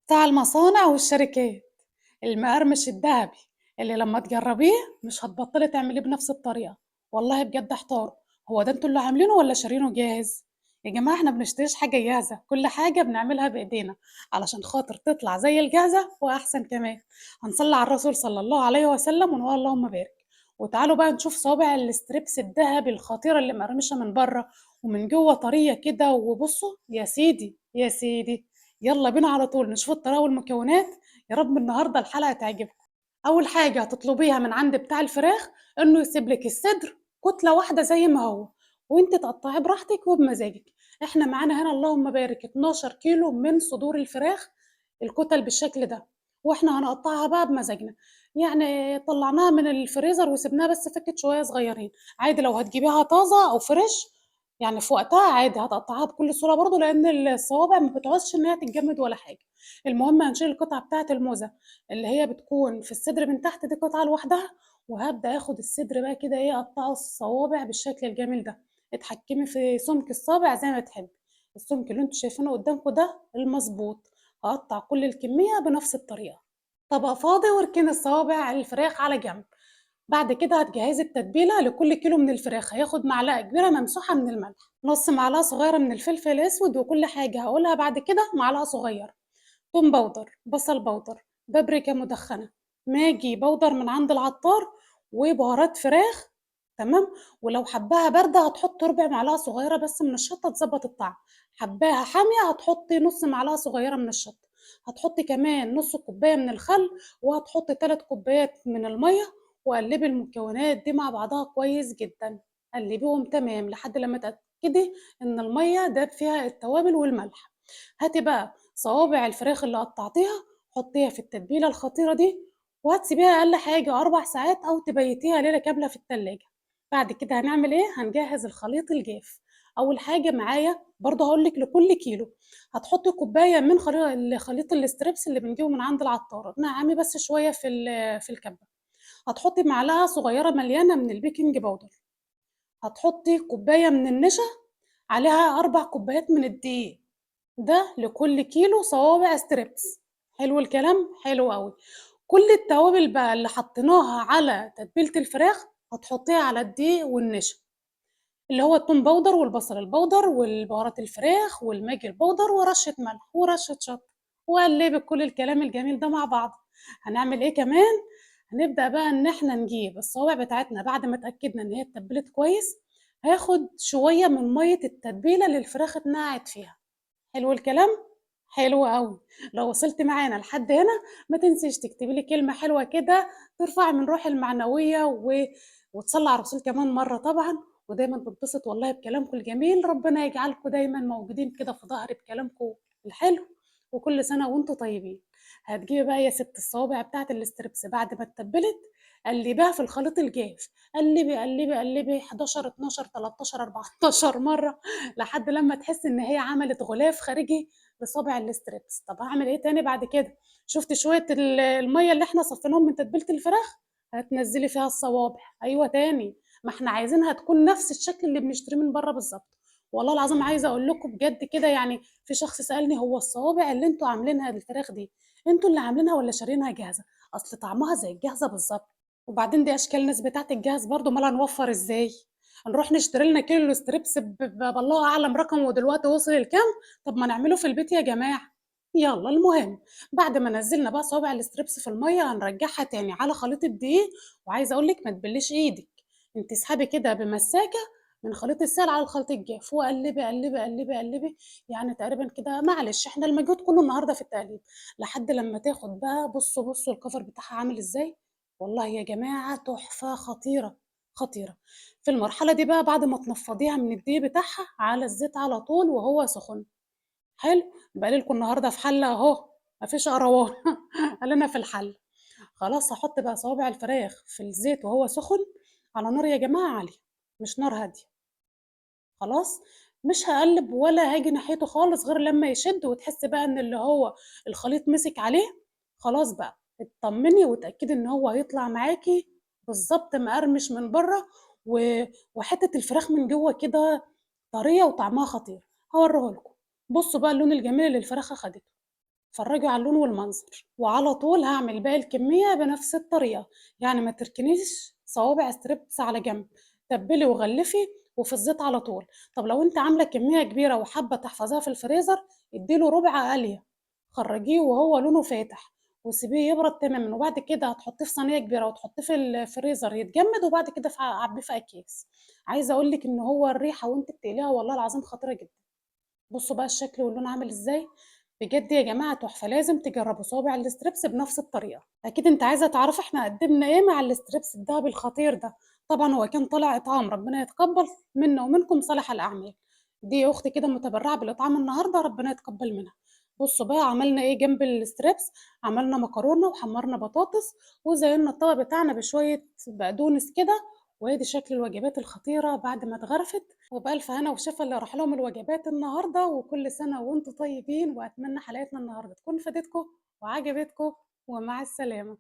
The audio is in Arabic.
بتاع المصانع والشركات، المقرمش الدهبي اللي لما تجربيه مش هتبطلي تعمليه بنفس الطريقة. والله بجد احتار، هو ده انتوا اللي عاملينه ولا شارينه جاهز؟ يا جماعة احنا بنشتريش حاجة جاهزة، كل حاجة بنعملها بإيدينا علشان خاطر تطلع زي الجاهزة وأحسن كمان. هنصلي على الرسول صلى الله عليه وسلم ونقول اللهم بارك. وتعالوا بقى نشوف صوابع الستريبس الذهبي الخطيرة اللي مقرمشة من بره ومن جوه طرية كده، وبصوا يا سيدي يا سيدي. يلا بينا على طول نشوف الطريقة والمكونات. يا رب النهاردة الحلقة تعجبكم. أول حاجة هتطلبيها من عند بتاع الفراخ إنه يسيب لك الصدر كتلة واحدة زي ما هو، وانت تقطعي براحتك وبمزاجك. احنا معانا هنا اللهم بارك 12 كيلو من صدور الفراخ، الكتل بالشكل ده، واحنا هنقطعها بقى بمزاجنا. يعني طلعناها من الفريزر وسبناها بس فكت شوية صغيرين. عادي لو هتجيبيها طازة أو فريش، يعني في وقتها عادي هتقطعها بكل سهولة برضه، لأن الصوابع ما بتعوزش إن هي تتجمد ولا حاجة. المهم هنشيل القطعة بتاعة الموزة اللي هي بتكون في الصدر من تحت، دي قطعة لوحدها. وهبدأ آخد الصدر بقى كده إيه، أقطعه الصوابع بالشكل الجميل ده. اتحكمي في سمك الصابع زي ما تحبي، السمك اللي انتوا شايفينه قدامكم ده المظبوط. هقطع كل الكمية بنفس الطريقة. طبق فاضي واركني الصوابع الفراخ على جنب. بعد كده هتجهزي التتبيلة لكل كيلو من الفراخ، هياخد معلقة كبيرة ممسوحة من الملح، نص معلقة صغيرة من الفلفل الأسود، وكل حاجة هقولها بعد كده معلقة صغيرة توم باودر، بصل باودر، بابريكا مدخنة، ماجي باودر من عند العطار، وبهارات فراخ. تمام. ولو حباها باردة هتحط ربع معلقة صغيرة بس من الشطة تظبط الطعم. حباها حامية هتحطي نص معلقة صغيرة من الشطة. هتحطي كمان نص كوباية من الخل، وهتحطي 3 كوبايات من المية. وقلبي المكونات دي مع بعضها كويس جدا. قلبيهم تمام لحد لما تتأكدي ان المية داب فيها التوابل والملح. هاتي بقى صوابع الفراخ اللي قطعتيها، حطيها في التتبيلة الخطيرة دي، وهتسيبيها أقل حاجة 4 ساعات أو تبيتيها ليلة كاملة في التلاجة. بعد كده هنعمل إيه؟ هنجهز الخليط الجاف. أول حاجة معايا برضه هقولك لكل كيلو هتحطي كوباية من خليط الاستريبس اللي بنجيبه من عند العطار، نعمي بس شوية في الكبة. هتحطي معلقة صغيرة مليانة من البيكنج باودر. هتحطي كوباية من النشا، عليها 4 كوبايات من الدقيق. ده لكل كيلو صوابع ستريبس. حلو الكلام، حلو قوي. كل التوابل بقى اللي حطيناها على تتبيلة الفراخ هتحطيها على الدقيق والنشا، اللي هو التوم باودر والبصل البودر والبهارات الفراخ والماجي البودر ورشة ملح ورشة شطة. وقلبي كل الكلام الجميل ده مع بعض. هنعمل ايه كمان؟ هنبدأ بقى ان احنا نجيب الصوابع بتاعتنا بعد ما اتأكدنا ان هي اتبلت كويس. هاخد شوية من مية التتبيلة اللي الفراخ اتنقعت فيها. حلو الكلام؟ حلو أوي. لو وصلتِ معانا لحد هنا ما تنسيش تكتبي لي كلمة حلوة كده ترفع من روحي المعنوية، وتصلّي على الرسول كمان مرّة طبعًا. ودايمًا باتبسط والله بكلامكم الجميل، ربنا يجعلكم دايمًا موجودين كده في ضهري بكلامكم الحلو. وكل سنة وأنتم طيبين. هتجيبي بقى يا ستي الصوابع بتاعة الاستريبس بعد ما اتبلت، قلّبيها في الخليط الجاف. قلّبي، قلّبي، قلّبي 11، 12، 13، 14 مرّة لحد لمّا تحسّي إن هي عملت غلاف خارجي لصابع الستريبس. طب هاعمل إيه تاني بعد كده؟ شُفتِ شوية المَيّة اللي إحنا صفيناهم من تتبيلة الفراخ؟ هتنزّلي فيها الصوابع. أيوه تاني، ما إحنا عايزينها تكون نفس الشكل اللي بنشتريه من برّه بالضبط. والله العظيم عايزة أقول لكم بجد كده، يعني في شخص سألني: "هو الصوابع اللي أنتم عاملينها للفراخ دي، أنتم اللي عاملينها والّا شاريينها جاهزة؟" أصل طعمها زي الجاهزة بالضبط. وبعدين دي أشكال ناس بتاعة الجاهز برضه، أومال هنوفّر إزاي؟ هنروح نشتري لنا كيلو ستريبس بالله أعلم رقمه دلوقتي وصل لكام. طب ما نعمله في البيت يا جماعة. يلا المهم، بعد ما نزلنا بقى صوابع الستريبس في المية هنرجعها تاني على خليط الدقيق. وعايزة أقول لك ما تبليش إيدك، انت اسحبي كده بمساكة من خليط السائل على الخليط الجاف، وقلبي قلبي قلبي قلبي. يعني تقريبا كده معلش احنا المجهود كله النهارده في التقليب، لحد لما تاخد بقى. بصوا بصوا الكفر بتاعها عامل ازاي. والله يا جماعة تحفة خطيرة، خطيرة. في المرحلة دي بقى بعد ما تنفّضيها من الدقيق بتاعها على الزيت على طول وهو سخن. حلو. باقلي لكم النهارده في حلة أهو، ما فيش قروان قلينا في الحلة. خلاص هاحط بقى صوابع الفراخ في الزيت وهو سخن على نار يا جماعة عالية، مش نار هادية. خلاص. مش هاقلّب ولا هاجي ناحيته خالص غير لمّا يشد وتحسّي بقى إن اللي هو الخليط مسك عليه. خلاص بقى اتطمني واتأكدي إن هو هيطلع معاكِ بالضبط مقرمش من برّه، وحتّة الفراخ من جوّه كده طرية وطعمها خطير. هاورّيه لكم. بُصّوا بقى اللون الجميل اللي الفراخ أخدته. اتفرجي على اللون والمنظر، وعلى طول هاعمل باقي الكمية بنفس الطريقة، يعني ما تركنيش صوابع ستريبس على جنب، تبّلي وغلّفي وفي الزيت على طول. طب لو أنتِ عاملة كمية كبيرة وحابة تحفظيها في الفريزر، ادّي له ربع قلية، خرّجيه وهو لونه فاتح، وسيبيه يبرد تمامًا، وبعد كده هتحطيه في صينية كبيرة وتحطيه في الفريزر يتجمد، وبعد كده عبّيه في أكياس. عايزة أقول لِك إن هو الريحة وأنتِ بتقليها والله العظيم خطيرة جدًا. بُصّوا بقى الشكل واللون عامل إزاي، بجد يا جماعة تحفة، لازم تجرّبوا صوابع الستريبس بنفس الطريقة. أكيد أنتِ عايزة تعرفي إحنا قدّمنا إيه مع الستريبس الدهبي الخطير ده، طبعًا هو كان طالع إطعام ربنا يتقبّل منا ومنكم صالح الأعمال. دي أختي كده متبرعة بالإطعام النهارده ربنا يتقبّل منها. بُصّوا بقى عملنا إيه جنب الستريبس، عملنا مكرونة وحمّرنا بطاطس وزيّنا الطبق بتاعنا بشوية بقدونس كده، وأدي شكل الوجبات الخطيرة بعد ما اتغرفت. وبألف هنا وشفا اللي راح لهم الوجبات النهارده، وكل سنة وأنتم طيبين، وأتمنى حلقتنا النهارده تكون فادتكم وعجبتكم، ومع السلامة.